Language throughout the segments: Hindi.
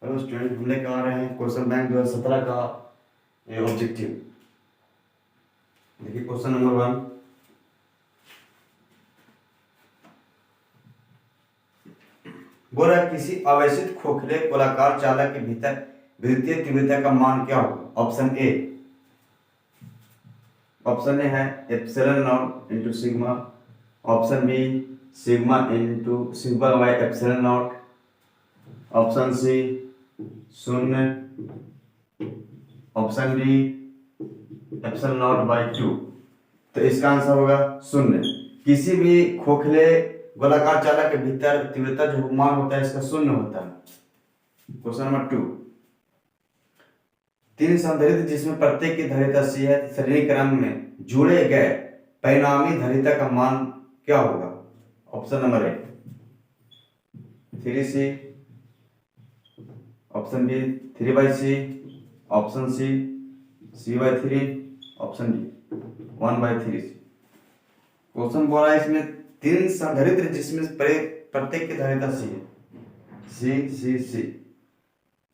हेलो स्टूडेंट, हम लेकर आ रहे हैं क्वेश्चन बैंक 2017 का ये ऑब्जेक्टिव। देखिए क्वेश्चन नंबर 1। बोल रहा है किसी अवैसित खोखले गोलाकार चालक के भीतर विद्युतीय तीव्रता का मान क्या होगा। ऑप्शन ए है epsilon naught into sigma. Option B sigma into sigma by epsilon naught. Option C 0। Option D epsilon naught by 2। तो इसका आंसर होगा 0। किसी भी खोखले गोलाकार चालक के भीतर तीव्रता जो मान होता है इसका 0 होता है। Question number 2। 3 संधारित्र जिसमें प्रत्येक की धारिता C है, श्रेणी क्रम में जोड़े गए परिणामी धारिता का मान क्या होगा। Option number A 3C। Option B 3/C। Option C C/3। Option D 1/3C। Question बोल रहा है इसमें 3 संधारित्र जिसमें प्रत्येक की धारिता C है, C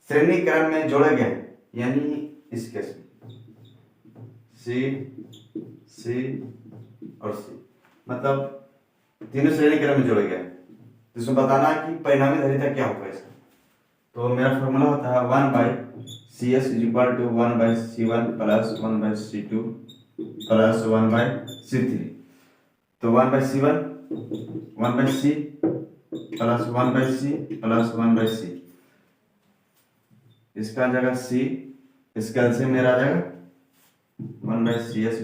श्रेणी क्रम में जोड़े गए हैं, यानी इस केस में C और C मतलब तीनों श्रेणी क्रम में जोड़े गए हैं। तो इसमें बताना है कि परिणामी धारिता क्या होगा इसका। तो मेरा फॉर्मूला होता है 1/CS = 1/C1 + 1/C2 + 1/C3। तो 1/C1 1/C + 1/C + 1/C, इसका आ जाएगा C। इसका एलसीएम मेरा आ जाएगा 1/CS =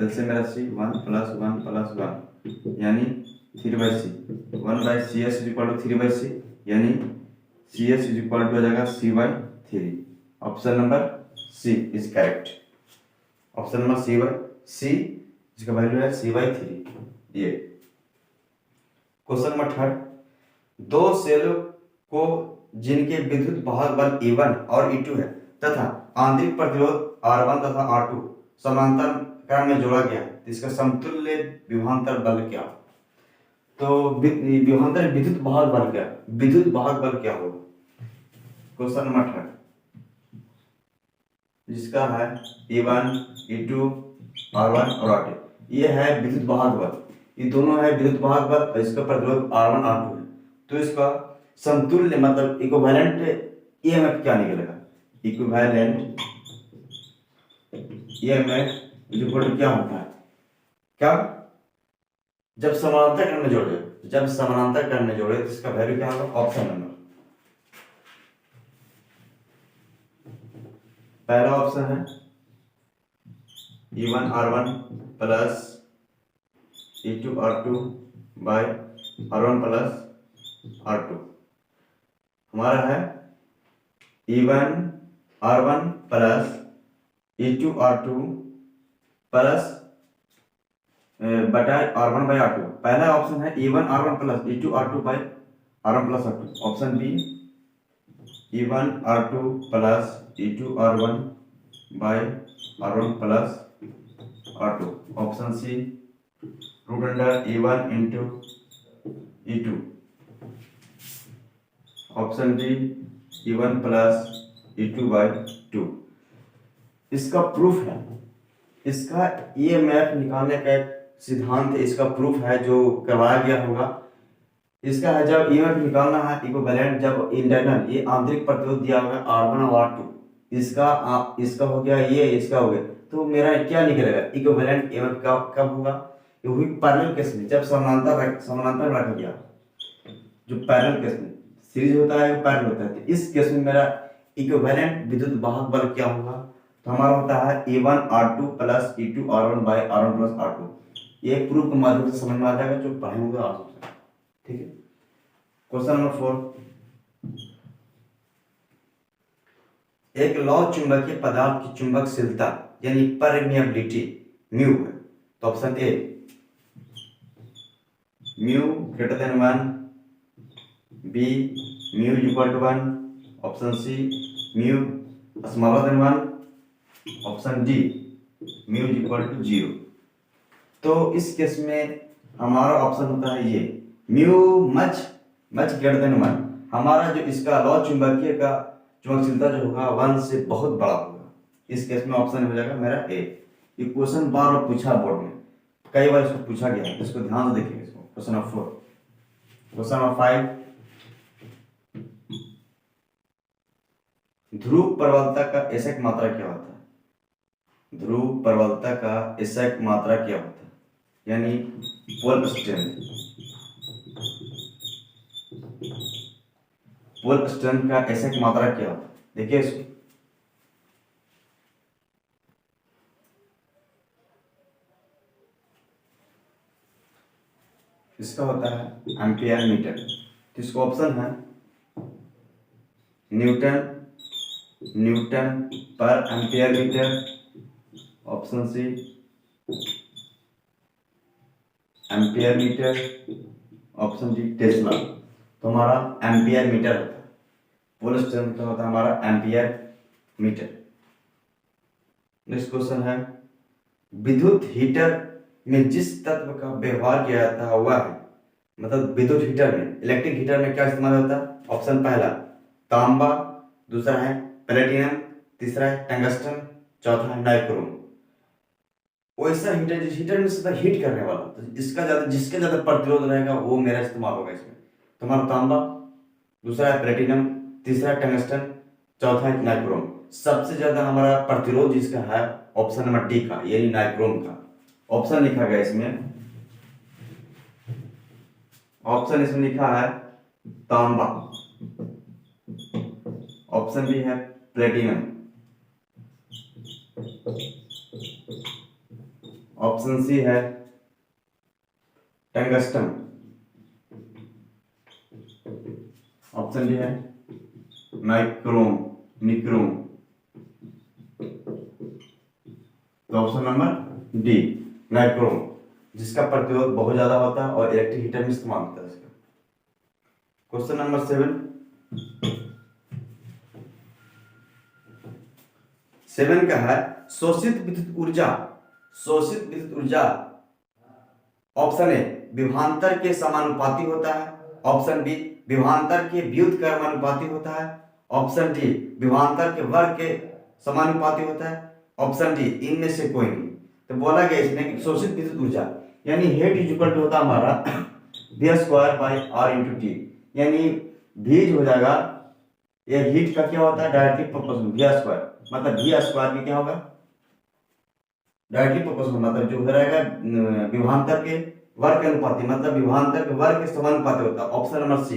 एलसीएम मेरा C 1 + 1 + 1 यानी 3/C। 1/CS = 3/C यानी CS = हो जाएगा C/3। Option number C is correct. Option number C जिसका वैल्यू है C/3। ये क्वेश्चन नंबर 3। 2 सेलों को जिनके विद्युत वाहक बल E1 और E2 है तथा आंतरिक प्रतिरोध R1 तथा R2 समांतर क्रम में जोड़ा गया है, तो इसका समतुल्य विभवांतर बल क्या। तो विभवांतर विद्युत वाहक बल क्या होगा। क्वेश्चन नंबर 3 जिसका है E1 E2 R1 और R2, ये है विद्युत वाहक बल। ये दोनों है विद्युत वाहक बल और इसका प्रतिरोध R1 R2 है। तो इसका समतुल्य मतलब इक्विवेलेंट ईएमएफ क्या निकलेगा। इक्विवेलेंट ईएमएफ क्या होता है, क्या जब समानांतर क्रम में जोड़े तो इसका वैल्यू क्या होगा। ऑप्शन नंबर पहला ऑप्शन है E1 R1 + E2 R2 by R1 + R2। हमारा है E1 R1 + E2 R2 plus बटा R1/R2। पहला ऑप्शन है E1 R1 + E2 R2 by R1 + R2। Option B E1 R2 + E2 R1 by R1 + R2। Option C √E1 × E2। Option D E1 + E2/2। इसका प्रूफ है, इसका ईएमएफ निकालने का एक सिद्धांत है, इसका प्रूफ है जो करवाया गया होगा। इसका है जब ईएमएफ निकालना है इक्विवेलेंट, जब इंटरनल ये आंतरिक प्रतिरोध दिया हुआ है R1 और R2, इसका हो गया, ये इसका हो गया, तो मेरा क्या निकलेगा इक्विवेलेंट ईएमएफ का कब होगा। ये हुई पैरेलल केस में, जब समानांतर रखा गया। जो पैरेलल केस में सीरीज होता है पैरेलल होता है, तो इस केस में मेरा इक्विवेलेंट विद्युत वाहक बल क्या होगा। तो हमारा होता है E1 R2 + E2 R1 by R1 + R2। ये प्रूफ के माध्यम से समझ में आ जाएगा, जो पढ़ेंगे आज से। ठीक है। Question number 4। एक लौ चुंबकीय पदार्थ की चुंबकशीलता यानी परमिएबिलिटी म्यू है। तो option A mu > 1, B mu = 1, option C mu > 1, option D mu = 0। तो इस केस में हमारा ऑप्शन होता है ये म्यू मच > 1। हमारा जो इसका लौ चुंबकीय का चुंबकशीलता जो होगा 1 से बहुत बड़ा होगा। इस केस में ऑप्शन हो जाएगा मेरा ए। ये क्वेश्चन बार बार पूछा बोर्ड में, कई बार इसको पूछा गया है, इसको ध्यान से देखिए। इसको क्वेश्चन नंबर 4, क्वेश्चन नंबर 5, ध्रुव प्रबलता का एसक मात्रा क्या होता है? ध्रुव प्रबलता का एसक मात्रा क्या होता है? यानी पोल स्ट्रेंथ। पोल स्ट्रेंथ का एसक मात्रा क्या होता है? देखिए इसको, इसका होता है एम्पियर मीटर। तो इसको ऑप्शन है न्यूटन पर ampere metre, option C ampere metre, option D tesla. तो हमारा एम्पियर मीटर होता है। पोल स्ट्रेंथ का होता है हमारा एम्पियर मीटर। नेक्स्ट क्वेश्चन है, विद्युत हीटर में जिस तत्व का व्यवहार किया जाता है वह है, मतलब विद्युत हीटर में, इलेक्ट्रिक हीटर में क्या इस्तेमाल होता है? ऑप्शन पहला तांबा, दूसरा है प्लेटिनम, तीसरा है टंगस्टन, चौथा है नाइक्रोम। वैसा हीटर जिस हीटर में सीधा हीट करने वाला, तो इसका ज्यादा, जिसका ज्यादा प्रतिरोध रहेगा वो मेरा इस्तेमाल होगा इसमें। तुम्हारा तांबा, दूसरा है प्लेटिनम, तीसरा है टंगस्टन, चौथा है नाइक्रोम। सबसे ज्यादा हमारा प्रतिरोध जिसका है ऑप्शन नंबर डी का, यानी नाइक्रोम का। ऑप्शन लिखा गया इसमें, ऑप्शन इसमें लिखा है तांबा, ऑप्शन बी है प्लेटिनम, ऑप्शन सी है टंगस्टन, ऑप्शन डी है निक्रोम। तो ऑप्शन नंबर डी नाइक्रोम, जिसका प्रतिरोध बहुत ज्यादा होता है और इलेक्ट्रिक हीटर में इस्तेमाल होता है इसका। क्वेश्चन नंबर 7 का है, शोषित विद्युत ऊर्जा ऑप्शन ए विभवांतर के समानुपाती होता है, ऑप्शन बी विभवांतर के व्युत्क्रमानुपाती होता है, ऑप्शन डी विभवांतर के वर्ग के समानुपाती होता है, ऑप्शन डी इनमें से कोई नहीं। तो बोला गया इसमें कि शोषित विद्युत ऊर्जा यानी हेट इज इक्वल टू होता है हमारा v square by r into T, यानी v हो जाएगा, ये हीट का क्या होता है डायरेक्टली प्रोपोर्शनल v स्क्वायर, मतलब v स्क्वायर में क्या होगा डायरेक्टली प्रोपोर्शनल, मतलब जो रहेगा विभवांतर के वर्ग के अनुपाती, मतलब विभवांतर के वर्ग के समानुपाती होता है। ऑप्शन नंबर सी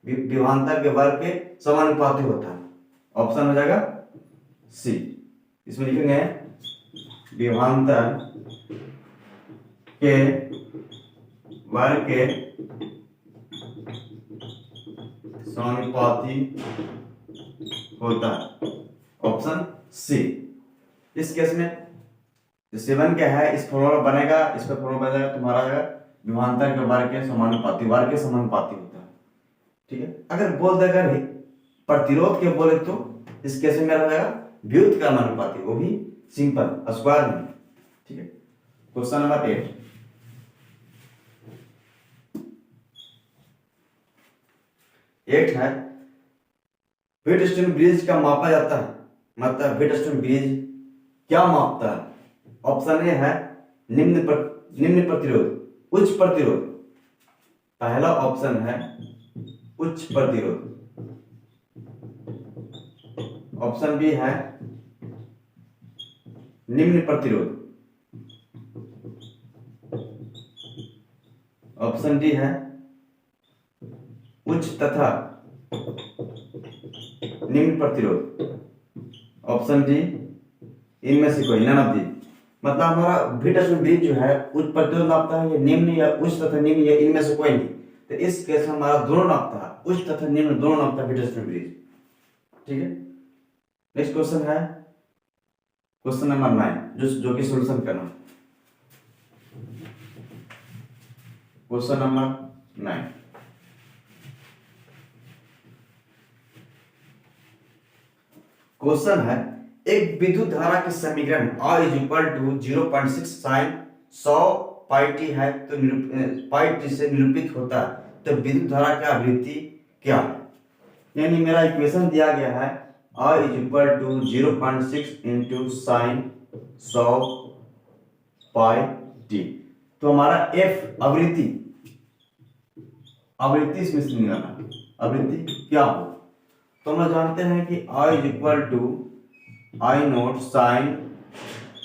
विभवांतर के वर्ग के समानुपाती होता है, ऑप्शन हो जाएगा सी। इसमें लिखेंगे विभवांतर के वर्ग के समानुपाती होता है, ऑप्शन सी। इस केस में जो 7 क्या है, इस फॉर्मूला बनेगा, इस पर फॉर्मूला बनेगा तुम्हारा विभवांतर के वर्ग के समानुपाती होता है। ठीक है, अगर बोल दे अगर प्रतिरोध के बोले तो इस केस में मेरा हो जाएगा व्युत्क्रमानुपाती, वो भी सिंपल स्क्वायर में। ठीक है, क्वेश्चन नंबर 8 है, व्हीटस्टोन ब्रिज का मापा जाता है, मतलब व्हीटस्टोन ब्रिज क्या मापता है? ऑप्शन ए है निम्न प्रतिरोध, उच्च प्रतिरोध, पहला ऑप्शन है उच्च प्रतिरोध, ऑप्शन बी है निम्न प्रतिरोध, ऑप्शन डी है उच्च तथा निम्न प्रतिरोध, ऑप्शन डी इनमें से कोई, नन ऑफ दी। मतलब हमारा व्हीटस्टोन ब्रिज जो है उच्च प्रतिरोध नापता है, या निम्न या उच्च तथा निम्न या इनमें से कोई नहीं। तो इस केस में हमारा दोनों नापता है, उच्च तथा निम्न दोनों नापता है व्हीटस्टोन ब्रिज। ठीक है, नेक्स्ट क्वेश्चन है क्वेश्चन नंबर 9, जो कि सॉल्यूशन करना। क्वेश्चन नंबर 9, क्वेश्चन है, एक विद्युत धारा के समीकरण I is equal to 0.6 sine 100 pi t है, तो पाई टी से निरूपित होता है, तो विद्युत धारा की आवृत्ति क्या है? यानी मेरा इक्वेशन दिया गया है I is equal to 0.6 into sine 100 pi t. तो हमारा f आवृत्ति इसमें से निकालना, आवृत्ति क्या हो। तो हम जानते हैं कि I is equal to I naught sine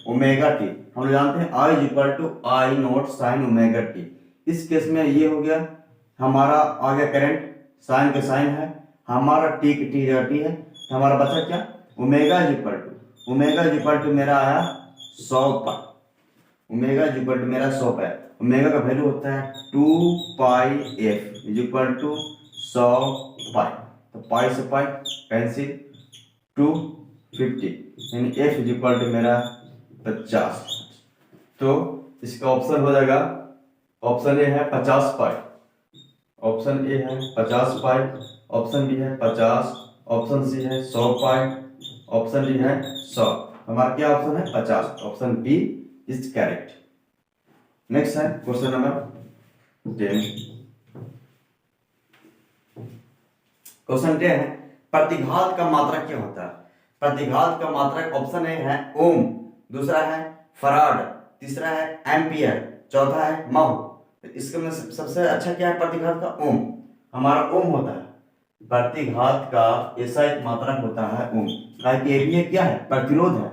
omega t. हम जानते हैं I is equal to I naught sine omega t. इस केस में ये हो गया हमारा आ गया करंट, साइन का साइन है, हमारा टी जगह टी है, तो हमारा बचा क्या, ओमेगा इज इक्वल टू मेरा आया 100 पाई। ओमेगा इज इक्वल टू मेरा 100 पाई। ओमेगा का वैल्यू होता है 2 पाई एफ इज इक्वल टू 100 पाई। तो पाई से पाई कैंसिल, 250 यानी एफ इज इक्वल टू मेरा 50। तो इसका ऑप्शन हो जाएगा, ऑप्शन ए है 50 पाई, ऑप्शन ए है 50 पाई, ऑप्शन बी है 50, ऑप्शन सी है 100 पाई, ऑप्शन डी है 100। हमारा क्या ऑप्शन है 50, option B is correct. Next है क्वेश्चन नंबर 10। क्वेश्चन 10 है प्रतिघात का मात्रक क्या होता है। प्रतिघात का मात्रक ऑप्शन ए है ओम, दूसरा है फराड, तीसरा है एम्पियर, चौथा है महो। इसके में सबसे अच्छा क्या है प्रतिघात का, ओम। हमारा ओम होता है प्रतिघात का ऐसा एक मात्रक होता है ओम, ताकि ये भी एक क्या है, प्रतिरोध है।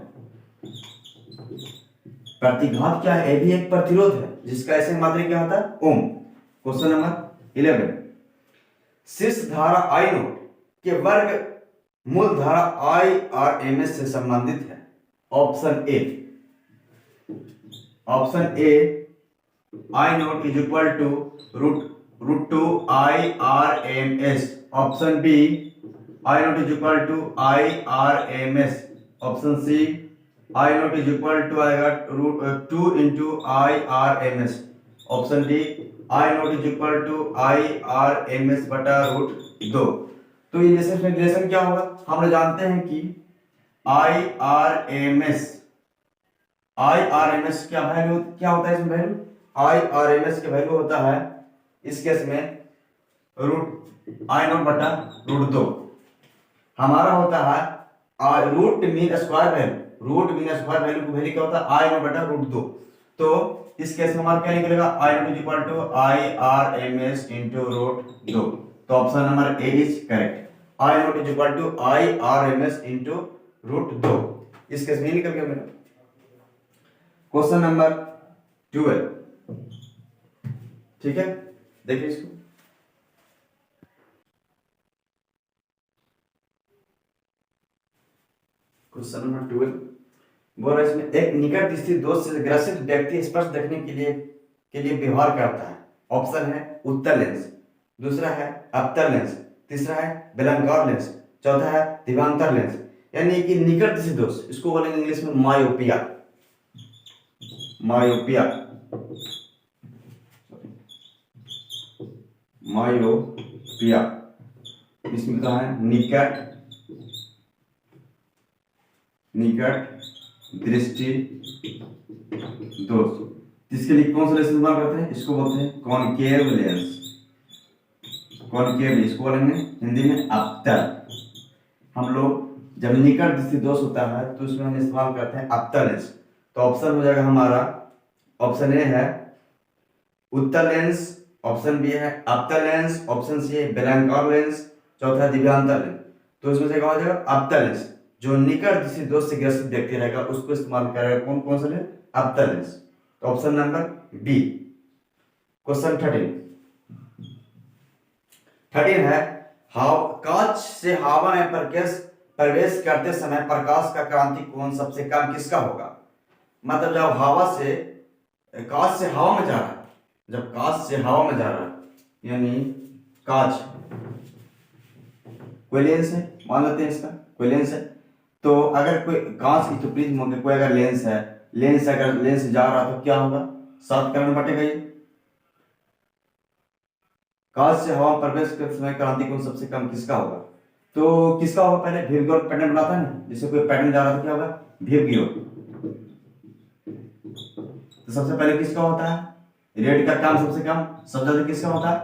प्रतिघात क्या है, ये भी एक प्रतिरोध है जिसका ऐसे मात्रक क्या होता है, ओम। क्वेश्चन नंबर 11, शीर्ष धारा आई नोट के वर्ग मूल धारा आई आर एम एस से संबंधित है। Option A, option A I naught is equal to root two I R M S. Option B I naught is equal to I R M S. Option C I naught is equal to आएगा root 2 into I R M S. Option D I naught is equal to I R M S बटा रूट 2। तो ये जैसे रिलेशन क्या होगा, हम लोग जानते हैं कि आई आर एम एस क्या वैल्यू क्या होता है, इसमें value I R M S का वैल्यू होता है इस केस में रूट आई नोट बटा रूट 2। हमारा होता है root mean square value, root mean square value की वैल्यू क्या होता है आई नोट बटा रूट 2। तो इस केस में हमारा क्या निकलेगा, I naught is equal to I R M S into root 2। तो option number A is correct, I naught is equal to I R M S into root 2। इस केस में निकल गया मेरा। क्वेश्चन नंबर 12, ठीक है, देखिए इसको। क्वेश्चन नंबर 12 बोल रहा है इसमें एक निकट स्थित दोष से ग्रसित व्यक्ति स्पर्श देखने के लिए व्यवहार करता है। ऑप्शन है उत्तल लेंस, दूसरा है अवतल लेंस, तीसरा है बेलंगौर लेंस, चौथा है दिव्यांतर लेंस। यानी कि निकट स्थित दोष, इसको बोलेंगे इंग्लिश में मायोपिया। मायोपिया, मायोपिया इसमें कहा है निकट दृष्टि दोष। इसके लिए कौन सा लेंस इस्तेमाल करते हैं, इसको बोलते हैं कॉनकेव लेंस। कॉनकेव, इसको बोलेंगे हिंदी में अवतल। हम लोग जब निकट दृष्टि दोष होता है तो उसमें हम इस्तेमाल करते हैं अवतल लेंस। तो ऑप्शन हो जाएगा हमारा, ऑप्शन ए है उत्तल लेंस, ऑप्शन बी है अवतल लेंस, ऑप्शन सी है बेलंगौर लेंस, चौथा दिव्यांतर लेंस। तो इसमें से क्या हो जाएगा अवतल लेंस, जो निकट दृष्टि दोष से ग्रसित व्यक्ति रहेगा उसको इस्तेमाल करेगा। कौन कौन सा लेंस, अवतल लेंस। तो ऑप्शन नंबर बी। क्वेश्चन 13 है कांच से हवा में प्रवेश करते समय प्रकाश का क्रांति कोण सबसे कम किसका होगा। मतलब जब हवा से कांच से हवा में जा रहा है, जब कांच से हवा में जा रहा है, यानी कांच कोई लेंस है, मान लेते हैं इसका कोई लेंस है। तो अगर कोई कांच की, तो प्रिज्म में कोई अगर लेंस है, लेंस अगर लेंस जा रहा तो क्या होगा, 7 करण बटेगा। ये कांच से हवा में प्रवेश करते समय क्रांति कोण सबसे कम किसका होगा। तो किसका होगा, पहले वीरगोर पैटर्न बनाता है ना, जैसे कोई पैटर्न जा रहा था क्या होगा, वीरगिरो। तो सबसे पहले किसका होता है, रेड का काम सबसे कम, सबसे ज्यादा किसका होता है,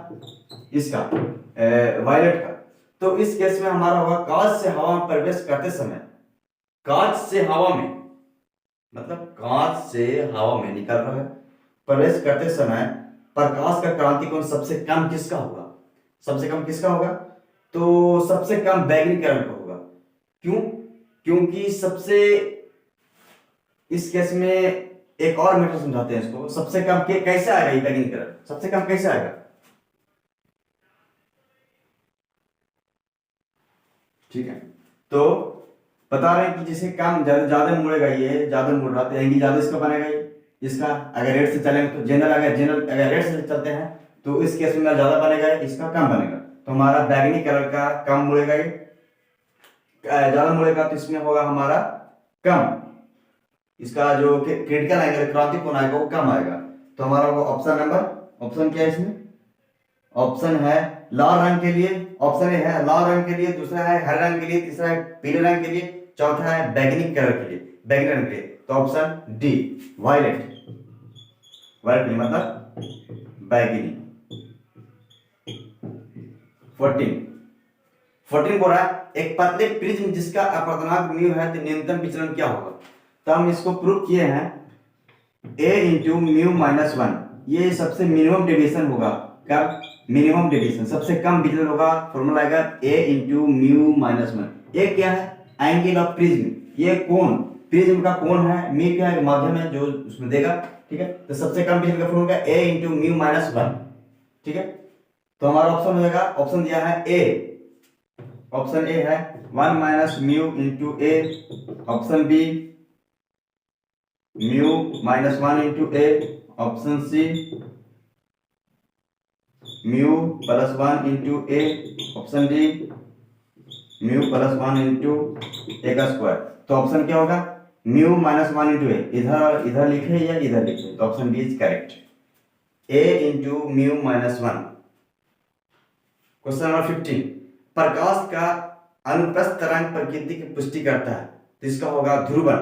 इसका वायलेट का। तो इस केस में हमारा होगा कांच से हवा में प्रवेश करते समय, कांच से हवा में मतलब कांच से हवा में निकल रहा है, प्रवेश करते समय प्रकाश का क्रांति कोण सबसे कम किसका होगा? सबसे कम किसका होगा? तो सबसे कम बैगनी किरण का होगा। क्यों? क्योंकि सबसे, इस केस में एक और मेथड समझाते हैं इसको। सबसे कम कैसे आएगा ये बैगनी किरण? सबसे कम कैसे आएगा? ठीक है, तो बता रहे हैं कि जैसे काम ज्यादा मुड़ेगा, ये ज्यादा मुड़ रहा तो एंगल ज्यादा इसका बनेगा। ये इसका अगर रेट से चलेंगे तो जनरल अगर रेट से चलते हैं तो इस केस में ज्यादा बनेगा, इसका कम बनेगा। तो हमारा बैगनी कलर का कम मुड़ेगा, ये ज्यादा मुड़ेगा तो इसमें होगा हमारा कम, इसका जो क्रिटिकल एंगल क्रांति कोण आएगा वो कम आएगा। तो हमारा होगा ऑप्शन नंबर, ऑप्शन क्या है इसमें? ऑप्शन है लाल रंग के लिए, ऑप्शन ए है लाल रंग के लिए, दूसरा है हरे रंग के लिए, तीसरा है पीले रंग के लिए, चौथा है बैगनी कलर के लिए, बैगनी रंग के लिए। तो ऑप्शन डी वायलेट, वायलेट मतलब बैगनी। 14 बोल रहा है एक पतले प्रिज्म जिसका अपवर्तनांक म्यू है तो न्यूनतम विचलन क्या होगा? तो हम इसको प्रूव किए हैं a इंटू म्यू माइनस 1, ये सबसे मिनिमम डेविएशन होगा। क्या? मिनिमम डेविएशन, सबसे कम विचलन होगा। फॉर्मूला आएगा a इंटू म्यू माइनस 1। ये क्या है? एंगल ऑफ प्रिज्म, ये कोण, प्रिज्म का कोण है, म्यू क्या है? माध्यम है जो उसमें देगा। ठीक है, तो सबसे कम विचलन का formula a into mu minus 1। ठीक है, तो हमारा ऑप्शन हो जाएगा, ऑप्शन दिया है a, ऑप्शन ए है 1 minus mu into A, option B mu minus 1 into A, option C mu plus 1 into A, option D mu plus 1 into A का स्क्वायर। तो ऑप्शन क्या होगा? म्यू माइनस 1 इंटू ए, इधर लिखे या इधर लिखे, तो option B is correct, A into mu minus 1। Question number 15, प्रकाश का अनुप्रस्थ तरंग प्रकृति की पुष्टि करता है, तो इसका होगा ध्रुवन।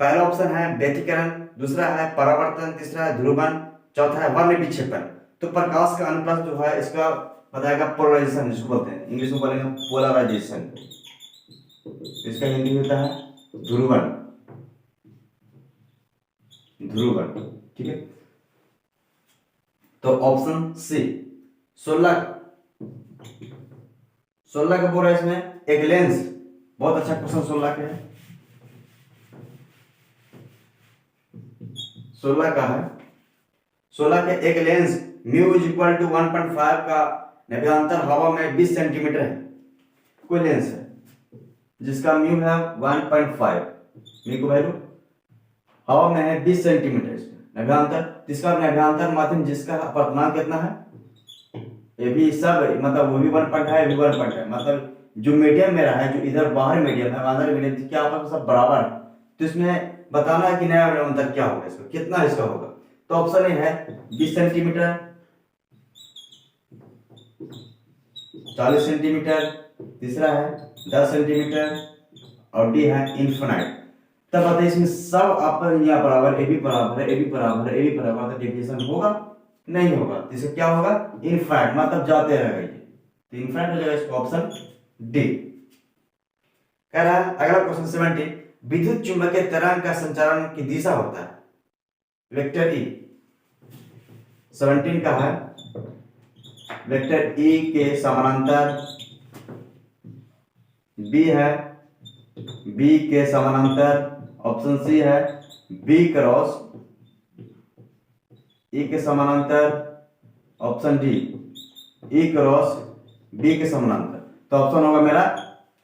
पहला ऑप्शन है व्यतिकरण, दूसरा है परावर्तन, तीसरा है ध्रुवन, चौथा है वर्ण विक्षेपण। तो प्रकाश का अनुप्रस्थ जो है इसका बताएगा पोलराइजेशन, जिसको बोलते हैं इंग्लिश में बोलेंगे पोलराइजेशन, इसका हिंदी होता है ध्रुवन, ध्रुवन। ठीक है, तो ऑप्शन सी 16 का बोल रहा है इसमें एक लेंस, बहुत अच्छा क्वेश्चन 16 का है, 16 का है। 16 के एक lens mu is equal to 1.5 का नभ्यंतर हवा में 20 सेंटीमीटर है। कोई लेंस है जिसका म्यू है 1.5, म्यू को वैल्यू हवा में है 20 सेंटीमीटर, इसमें नभ्यंतर, जिसका नभ्यंतर माध्यम जिसका अपवर्तनांक कितना है? ये भी सब मतलब वो भी 1.5 भी 1.5, मतलब जो मीडियम मेरा है, जो इधर बाहर मीडियम है, अंदर मीडियम, क्या आपस में सब बराबर है। तो इसमें बताना है कि नया अंतर क्या होगा, इसका कितना इसका होगा। तो ऑप्शन ए है 20 सेंटीमीटर, 40 सेंटीमीटर, तीसरा है 10 सेंटीमीटर और डी है इन्फिनाइट। तब बताइए इसमें सब आपस यहाँ बराबर, ए भी बराबर है, ए भी बराबर है, ए भी बराबर है, तो डेविएशन होगा? नहीं होगा। इसे क्या होगा? इनफाइनाइट, मतलब जाते रहेगा ये, तो इनफाइनाइट हो जाएगा इसका ऑप्शन डी। कह रहा है अगला क्वेश्चन 17, विद्युत चुंबकीय तरंग का संचारण की दिशा होता है वेक्टर ई। 17 का है वेक्टर ई के समानांतर, बी है बी के समानांतर, ऑप्शन सी है बी क्रॉस ई के समानांतर, option D E cross B के समानांतर। तो ऑप्शन होगा मेरा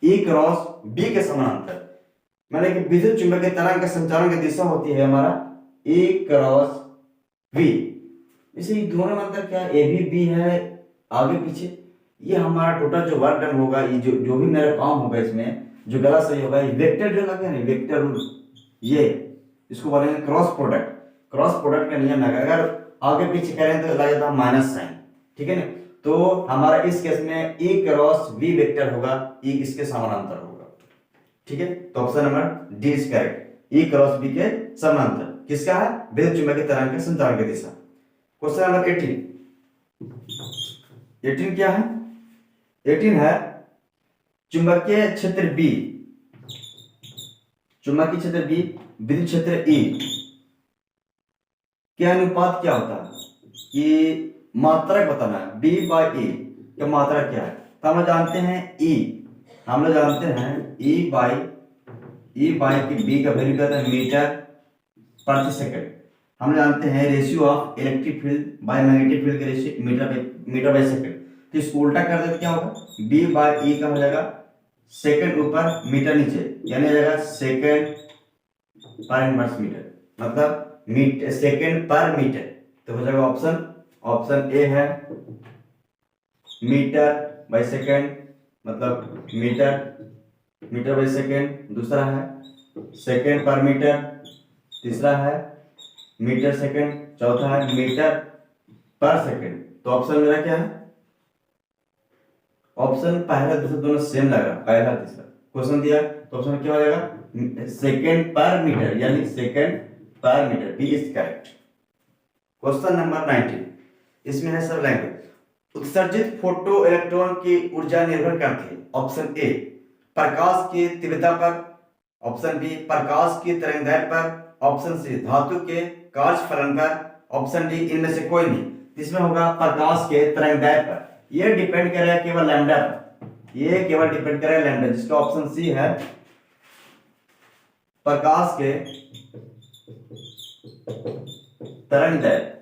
ई क्रॉस बी के समानांतर, मैंने कि विद्युत चुंबकीय तरंग के संचारण की दिशा होती है हमारा ई क्रॉस बी। इसे दोनों में अंतर क्या है? ए भी बी है आगे पीछे, ये हमारा टोटल जो वर्क डन होगा, ये जो भी मेरा काम होगा, इसमें जो गलत सही होगा, ये वेक्टर जो लगे ना, वेक्टर रूल, ये इसको बोलेंगे क्रॉस प्रोडक्ट। क्रॉस प्रोडक्ट का नियम है, अगर आगे पीछे करें तो लग जाता है माइनस साइन। ठीक है ना, तो हमारा इस केस में ई क्रॉस बी वेक्टर होगा, ई इसके समानांतर होगा। ठीक है, तो option number D is correct, E cross B के समानांतर किसका है? विद्युत चुंबकीय तरंग के संचारण की दिशा। क्वेश्चन नंबर 18 क्या है? 18 है चुंबकीय क्षेत्र बी, चुंबकीय क्षेत्र बी विद्युत क्षेत्र ई के अनुपात क्या होता है कि मात्रक बताना है, बी बाई ए का मात्रक क्या है। तो हम लोग जानते हैं ई, हम लोग जानते हैं ई बाई की बी का वैल्यू क्या होता है मीटर प्रति सेकंड। हम लोग जानते हैं ratio of electric field by magnetic field के रेशियो मीटर बाय सेकंड। तो इसको उल्टा कर दे तो क्या होगा, बी बाई ई का हो जाएगा सेकंड ऊपर मीटर नीचे, यानी आ जाएगा सेकंड पर इनवर्स मीटर, मतलब सेकंड पर मीटर। तो हो जाएगा ऑप्शन ए है मीटर बाय सेकंड, मतलब मीटर बाय सेकंड। दूसरा है सेकंड पर मीटर, तीसरा है मीटर सेकंड, चौथा है मीटर पर सेकंड। तो ऑप्शन मेरा क्या है, ऑप्शन पहला दूसरा दोनों सेम लग रहा, पहला तीसरा क्वेश्चन दिया तो ऑप्शन क्या हो जाएगा सेकंड पर मीटर, यानी सेकंड पर metre, B is correct. Question number 19, इसमें है सब लैंग्वेज। उत्सर्जित फोटो इलेक्ट्रॉन की ऊर्जा निर्भर करती है, ऑप्शन ए प्रकाश की तीव्रता पर, ऑप्शन बी प्रकाश की तरंगदैर्घ्य पर, ऑप्शन सी धातु के कार्यफलन पर, ऑप्शन डी इनमें से कोई नहीं। इसमें होगा प्रकाश के तरंगदैर्घ्य पर, ये डिपेंड करेगा केवल लैम्डा पर, ये केवल डिपेंड करेगा लैम्डा, जिसका ऑप्शन सी है प्रकाश के तरंगदैर्घ्य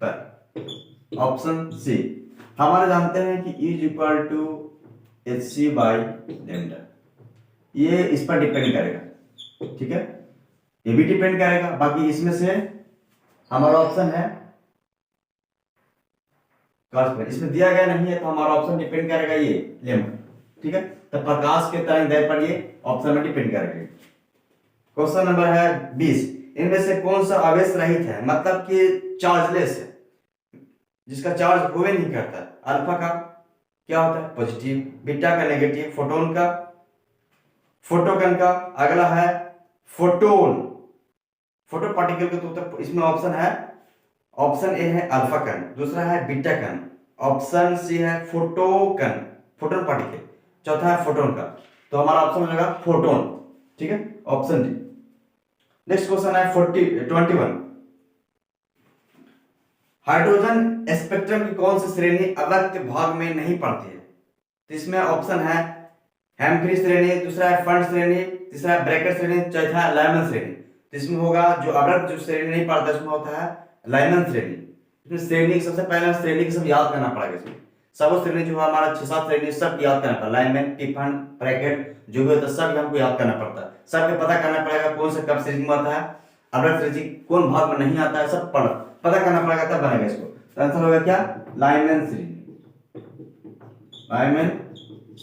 पर, ऑप्शन सी। हमारे जानते हैं कि E is equal to H C by lambda, ये इस पर डिपेंड करेगा, ठीक है, ये भी डिपेंड करेगा। बाकी इसमें से हमारा ऑप्शन है इसमें दिया गया नहीं है, तो हमारा ऑप्शन डिपेंड करेगा ये लैम्डा, ठीक है। तो प्रकाश के तरंगदैर्घ्य पर ये ऑप्शन में डिपेंड करेगा। क्वेश्चन नंबर है 20, इनमें से कौन सा आवेश रहित है, मतलब कि चार्जलेस है, जिसका चार्ज हुए नहीं करता। अल्फा का क्या होता है पॉजिटिव, बीटा का नेगेटिव, फोटोकन का अगला है फोटोन, फोटो पार्टिकल का। तो इसमें ऑप्शन है, ऑप्शन ए है अल्फा कण, दूसरा है बीटा कण, ऑप्शन सी है फोटोकन, फोटोन पार्टिकल, चौथा है फोटोन का। तो हमारा ऑप्शन हो जाएगा फोटोन, ठीक है, ऑप्शन डी। नेक्स्ट क्वेश्चन है 21, हाइड्रोजन स्पेक्ट्रम की कौन सी श्रेणी अव्यक्त भाग में नहीं पड़ती है। तो इसमें ऑप्शन है हैम्फ्री श्रेणी, दूसरा है फंड श्रेणी, तीसरा है ब्रैकेट श्रेणी, चौथा है लाइमन श्रेणी। तो इसमें होगा जो अव्यक्त जो श्रेणी नहीं पड़ता इसमें होता है लाइमन श्रेणी। इसमें श्रेणी सबसे पहले श्रेणी की सब याद करना पड़ेगा, इसमें सब श्रेणी जो है हमारा 6-7 श्रेणी सब याद करना पड़ेगा, लाइनमैन टिफन ब्रैकेट जो भी होता है सब हमको याद करना पड़ता है, सबके पता करना पड़ेगा कौन सा कब श्रेणी में आता है, अव्यक्त श्रेणी कौन भाग में नहीं आता है, सब पता करना पड़ेगा तब बनेगा इसको। तो आंसर होगा क्या लाइनमैन श्रेणी, लाइनमैन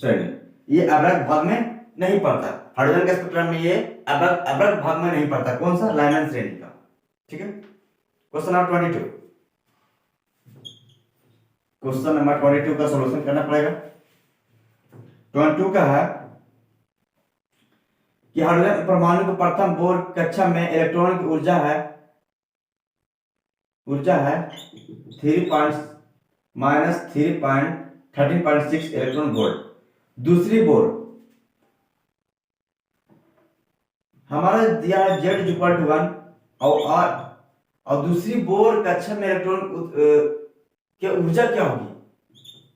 श्रेणी ये अव्यक्त भाग में नहीं पड़ता, हाइड्रोजन के स्पेक्ट्रम में ये अव्यक्त भाग में नहीं पड़ता, कौन सा लाइनमैन श्रेणी का, ठीक है। क्वेश्चन नंबर 22, क्वेश्चन नंबर 22 का सॉल्यूशन करना पड़ेगा। 22 का है कि हाइड्रोजन परमाणु के प्रथम बोर कक्षा में इलेक्ट्रॉन की ऊर्जा है 3.13.6 इलेक्ट्रॉन वोल्ट। दूसरी बोर हमारा दिया है Z इक्वल टू 1 और दूसरी बोर कक्षा में इलेक्ट्रॉन की ऊर्जा क्या होगी,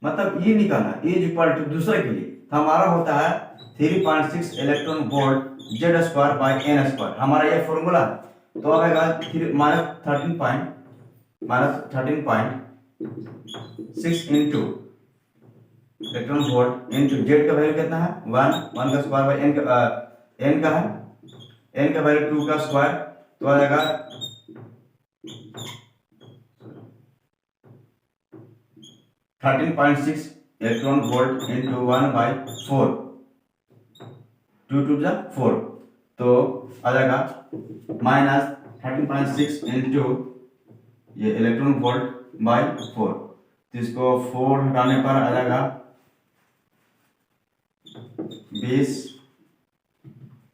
मतलब ये निकालना E इक्वल टू दूसरे के लिए तो हमारा होता है 3.6 electron volt Z square by N square, हमारा ये फॉर्मूला। तो आएगा -13.6 into electron volt into Z का वैल्यू कितना है 1 का स्क्वायर बाय N का है N का वैल्यू 2 का स्क्वायर, तो आ जाएगा 13.6 इलेक्ट्रॉन वोल्ट इंटू 1/4, 2 2 जा 4, तो आ जाएगा -13.6 इंटू ये इलेक्ट्रॉन वोल्ट बाय 4, तो इसको 4 हटाने पर आ जाएगा 20,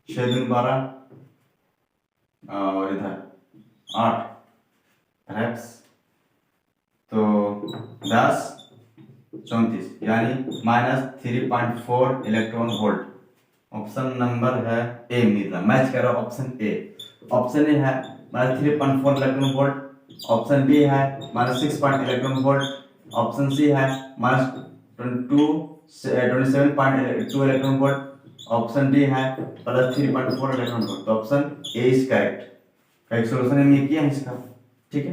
6 दूनी 12 और इधर 8 फ्रैक्स, तो 10 34 यानी -3.4 इलेक्ट्रॉन वोल्ट। ऑप्शन नंबर है ए, मिला मैच कर रहा है ऑप्शन ए। ऑप्शन ए है -3.4 इलेक्ट्रॉन वोल्ट, ऑप्शन बी है -6 इलेक्ट्रॉन वोल्ट, ऑप्शन सी है -27.2 इलेक्ट्रॉन वोल्ट, ऑप्शन डी है +3.4 इलेक्ट्रॉन वोल्ट। तो option A is correct. Correct solution हमने किया है इसका। ठीक है।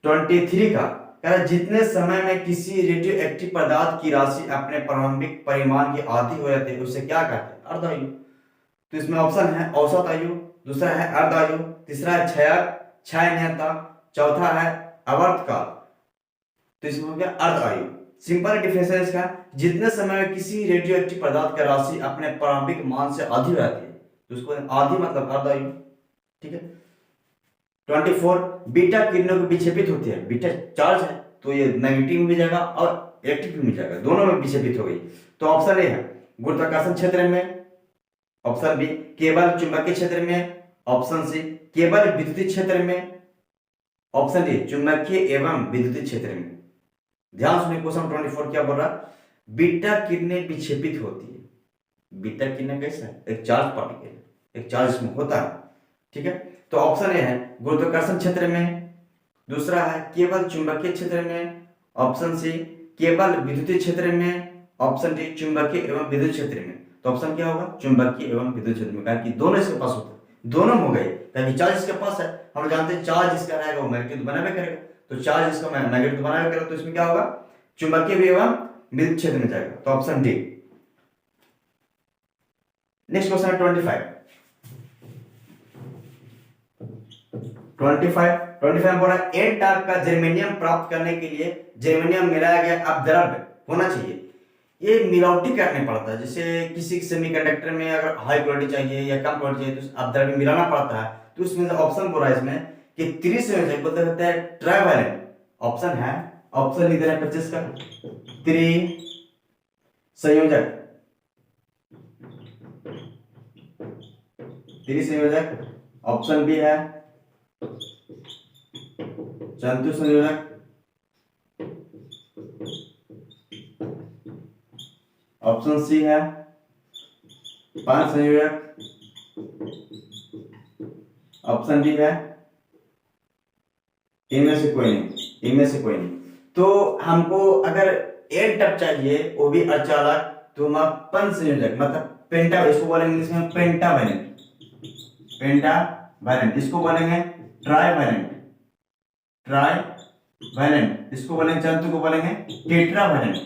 23 का कह रहा है जितने समय में किसी रेडियो एक्टिव पदार्थ की राशि अपने प्रारंभिक परिमाण की आधी हो जाती है उसे क्या कहते हैं? अर्धायु। तो इसमें ऑप्शन है औसत आयु, दूसरा है अर्धायु, तीसरा है क्षय नियंत्रण, चौथा है आवर्तकाल। तो इसमें हो गया अर्धायु। सिंपल डिफरेंस इसका, जितने समय में किसी रेडियो एक्टिव पदार्थ की राशि अपने प्रारंभिक मान से आधी हो जाती है तो उसको आधी मतलब अर्धायु। ठीक है। 24 बीटा किरणों को विक्षेपित होती है, बीटा चार्ज है तो ये नेगेटिव में भी जाएगा और इलेक्ट्रिक में भी जाएगा, दोनों में विक्षेपित हो गई। तो ऑप्शन ए है गुरुत्वाकर्षण क्षेत्र में, ऑप्शन बी केवल चुंबकीय क्षेत्र में, ऑप्शन सी केवल विद्युतीय क्षेत्र में, ऑप्शन डी चुंबकीय एवं विद्युतीय क्षेत्र में। ध्यान सुनिए क्वेश्चन 24 क्या बोल रहा है, बीटा किरणें विक्षेपित होती है। बीटा किरणें कैसा है? एक चार्ज पार्टिकल, एक चार्ज इसमें होता है। ठीक है। तो ऑप्शन ए है गुरुत्वाकर्षण क्षेत्र में, दूसरा है केवल चुंबकीय क्षेत्र में, ऑप्शन सी केवल विद्युतीय क्षेत्र में, ऑप्शन डी चुंबकीय एवं विद्युत क्षेत्र में। तो ऑप्शन क्या होगा? चुंबकीय एवं विद्युत क्षेत्र में, क्योंकि दोनों इसके पास होता है, दोनों हो गए। क्योंकि चार्ज इसके पास है, हम जानते हैं चार्ज इसका रहेगा वो मैग्नेटिक तो बनावे करेगा, तो चार्ज इसका मैग्नेटिक तो बनावे करेगा, तो इसमें क्या होगा? चुंबकीय एवं विद्युत क्षेत्र में जाएगा। तो ऑप्शन डी। नेक्स्ट क्वेश्चन है 25 बोल रहा है एन टाइप का जर्मेनियम प्राप्त करने के लिए जर्मेनियम मिलाया गया अपद्रव्य होना चाहिए। ये मिलावटी करने पड़ता है, जैसे किसी सेमीकंडक्टर में अगर हाई क्वालिटी चाहिए या कम क्वालिटी चाहिए तो अपद्रव्य मिलाना पड़ता है। तो इसमें ऑप्शन बोल रहा है इसमें कि त्रिसंयोजक बोलते रहते हैं ट्राइवैलेंट। ऑप्शन है, ऑप्शन इधर है 25 का त्रिसंयोजक, ऑप्शन बी है चतुः संयोजक, ऑप्शन सी है 5 संयोजक, ऑप्शन डी है इनमें से कोई नहीं। तो हमको अगर एन टप चाहिए वो भी अर्धचालक, तो हम 5 संयोजक मतलब पेंटा, इसको बोलेंगे इंग्लिश में पेंटावैलेंट, इसको बोलेंगे ट्राइवैलेंट, इसको बोलेंगे चतुर्थ को बोलेंगे टेट्रावैलेंट।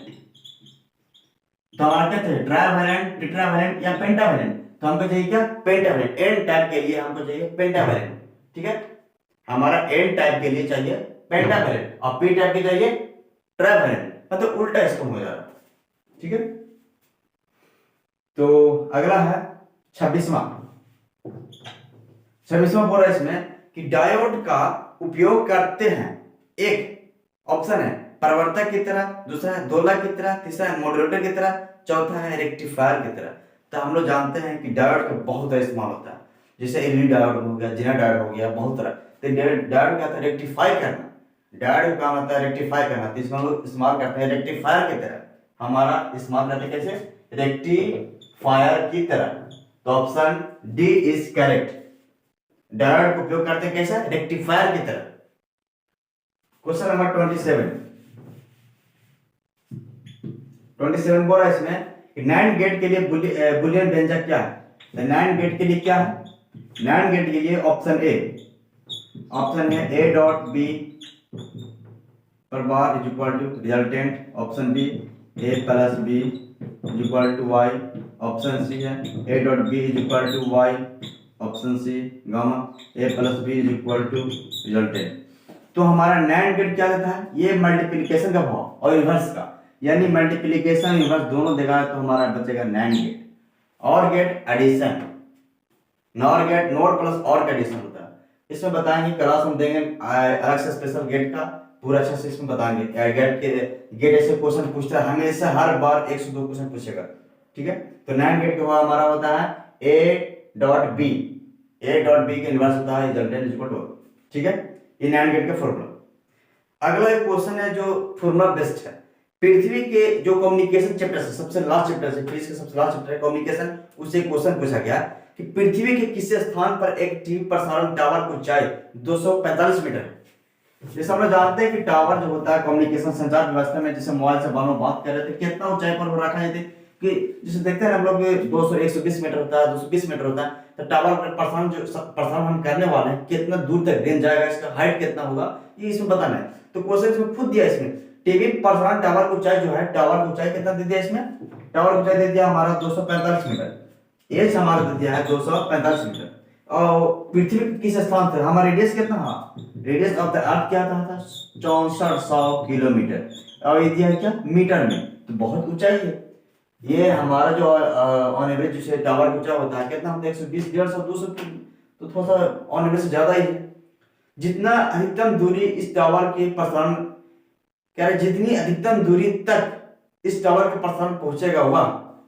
तो हमारा क्या थे? ट्राइवैलेंट, टेट्रावैलेंट या पेंटावैलेंट। तो हमको चाहिए क्या? पेंटावैलेंट। एन टाइप के लिए हमको चाहिए पेंटावैलेंट। ठीक है। हमारा एन टाइप के लिए चाहिए पेंटावैलेंट और पी टाइप के चाहिए ट्राइवैलेंट, मतलब उल्टा इसको हो जा रहा है। ठीक है। तो अगला है 26वां बोल रहा है इसमें कि डायोड का उपयोग करते हैं। एक ऑप्शन है परिवर्तक की तरह, दूसरा है दोलक की तरह, तीसरा है मॉड्यूलेटर की तरह, चौथा है रेक्टिफायर की तरह। तो हम लोग जानते हैं कि डायोड का बहुत तरह इस्तेमाल होता है, जैसे एलईडी डायोड हो गया, जेनर डायोड हो गया, बहुत तरह। तो डायोड क्या था? रेक्टिफाई करना। डायोड का काम होता है रेक्टिफाई करना, तो इसको हम लोग इस्तेमाल करते हैं रेक्टिफायर की तरह। हमारा इस्तेमाल करते हैं कैसे? रेक्टिफायर की तरह। तो option D is correct. Diode का उपयोग करते हैं कैसे? रेक्टिफायर की तरह। क्वेश्चन नंबर 27 बोल रहा है इसमें कि नैंड गेट के लिए बुलियन व्यंजक क्या है? नैंड गेट के लिए क्या है? नैंड गेट के लिए ऑप्शन है ए डॉट बी पर bar is equal to resultant, option B A plus B is equal to Y, option C है A dot B is equal to Y, option C gamma A plus B is equal to resultant. तो हमारा नैंड गेट क्या रहता है? ये मल्टीप्लिकेशन का भाव और रिवर्स का, यानी मल्टीप्लिकेशन रिवर्स दोनों देगा तो हमारा बचेगा नैंड गेट। और gate addition, NOR gate not plus और का एडिशन होता है। इसमें बताएंगे, क्लास हम देंगे अलग से स्पेशल गेट का पूरा अच्छा से इसमें बताएंगे। गेट ऐसे क्वेश्चन पूछता है हमेशा, हर बार 1 से 2 क्वेश्चन पूछेगा। ठीक है। तो नैंड गेट के बाद हमारा होता है A dot B A dot B का इनवर्स होता है रिजल्टेंट इक्वल टू, ठीक है, ये NAND गेट का फॉर्मूला। अगला एक क्वेश्चन है जो फॉर्मूला बेस्ड है। पृथ्वी के जो कम्युनिकेशन चैप्टर है, सबसे लास्ट चैप्टर है, फिजिक्स का सबसे लास्ट चैप्टर है कम्युनिकेशन, उससे क्वेश्चन पूछा गया कि पृथ्वी के किस स्थान पर एक टीवी प्रसारण टावर की ऊंचाई 245 मीटर है। जैसे हम लोग जानते हैं कि टावर जो होता है कम्युनिकेशन संचार व्यवस्था में, जैसे मोबाइल से बात कर रहे थे, कितना ऊंचाई पर हो रखा है कि जैसे देखते हैं हम लोग 200 120 मीटर होता है, 220 मीटर होता है, तो टावर पर प्रसारण हम करने वाले हैं कितना दूर तक रेंज जाएगा, इसका हाइट कितना होगा, ये इसमें बताना है। तो क्वेश्चन इसमें खुद दिया, इसमें टीवी प्रसारण टावर की ऊंचाई जो है, टावर की ऊंचाई कितना दे दिया, इसमें टावर की ऊंचाई दे दिया हमारा 245 मीटर, एज हमारा दे दिया है 245 मीटर। और पृथ्वी किस स्थान पर, हमारा रेडियस कितना है, रेडियस ऑफ द अर्थ क्या था 6400 किलोमीटर, और ये दिया है क्या मीटर में, तो बहुत ऊंचाई है। ये हमारा जो ऑन एवरेज जैसे टावर ऊंचा होता है कितना होता है 120 150 200, तो थोड़ा सा ऑन एवरेज से ज्यादा ही है। जितना अधिकतम दूरी इस टावर के प्रसारण कह रहे, जितनी अधिकतम दूरी तक इस टावर के प्रसारण पहुंचेगा हुआ,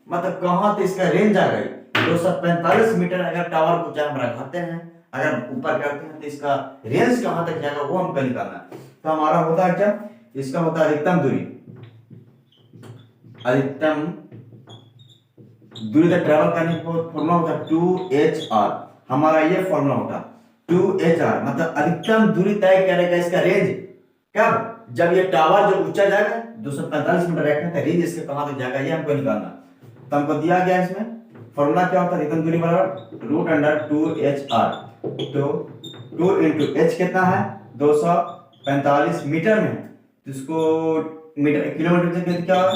मतलब कहां तक इसका रेंज आ गई 245 मीटर। अगर टावर को ऊंचाई हम रखाते हैं, अगर ऊपर करते हैं, तो इसका रेंज कहां तक जाएगा वो हमको निकालना है। तो हमारा होता है क्या, इसका होता है अधिकतम दूरी, अधिकतम दूरी तक ट्रेवल करने का फॉर्मूला होता है 2HR, हमारा ये फॉर्मूला होता है 2HR, मतलब अधिकतम दूरी तय करेगा इसका रेंज, कब, जब ये टावर जो ऊंचा जाएगा 245 मीटर रखना था, रेंज इसके कहां तक जाएगा ये हमको निकालना। तो हमको दिया गया इसमें फॉर्मूला क्या होता है, अधिकतम दूरी बराबर √2HR, तो 2 into h कितना है 245 मीटर में, तो इसको मीटर किलोमीटर से कितना क्या होगा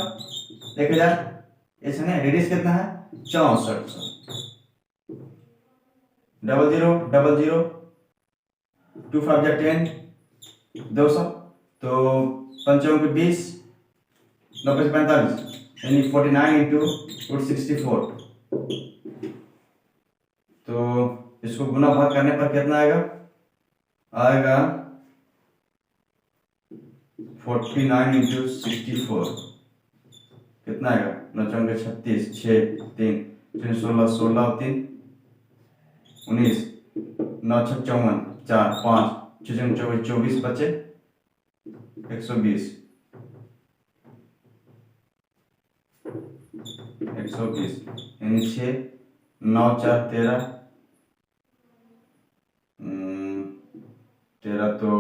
1000, ऐसा नहीं, रेडियस कितना है 6400, 00 00 2 5 10 200, तो 5 20 90 45 यानी 49 into √64, तो इसको गुना भाग करने पर कितना आएगा 49 into 64 कितना आएगा 9 36 6 3 3 16 16 3 19 9 6 54 4 5 6 24 24 बचे 120 यानी 6 9 4 13 13 तो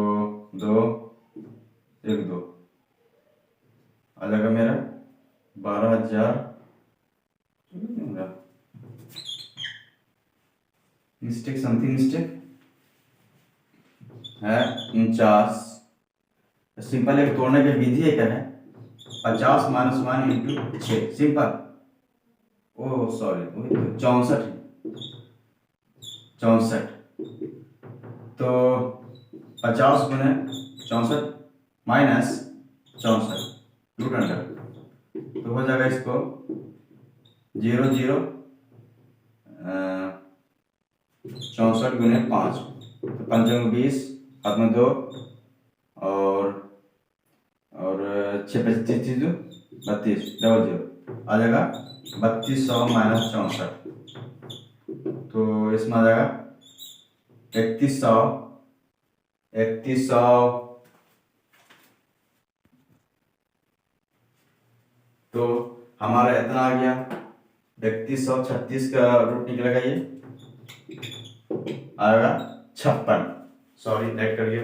2 1 2 आ जाएगा मेरा 12,000, मिस्टेक समथिंग मिस्टेक है 49। सिंपल एक तोड़ने की विधि है क्या है 50 - 1 into 6 सिंपल, ओ सॉरी 64 64, तो 50 गुने 64 माइनस 64 √100, तो हो जाएगा इसको 0 0 64 गुने 5, तो 5 20 हाथ में 2 और 6 25 32 00 आ जाएगा 3200 माइनस 64, तो इसमें आ जाएगा 3100 तो हमारा इतना आ गया 3136 का रूट निकलेगा, ये आएगा 56, सॉरी ऐड करिए।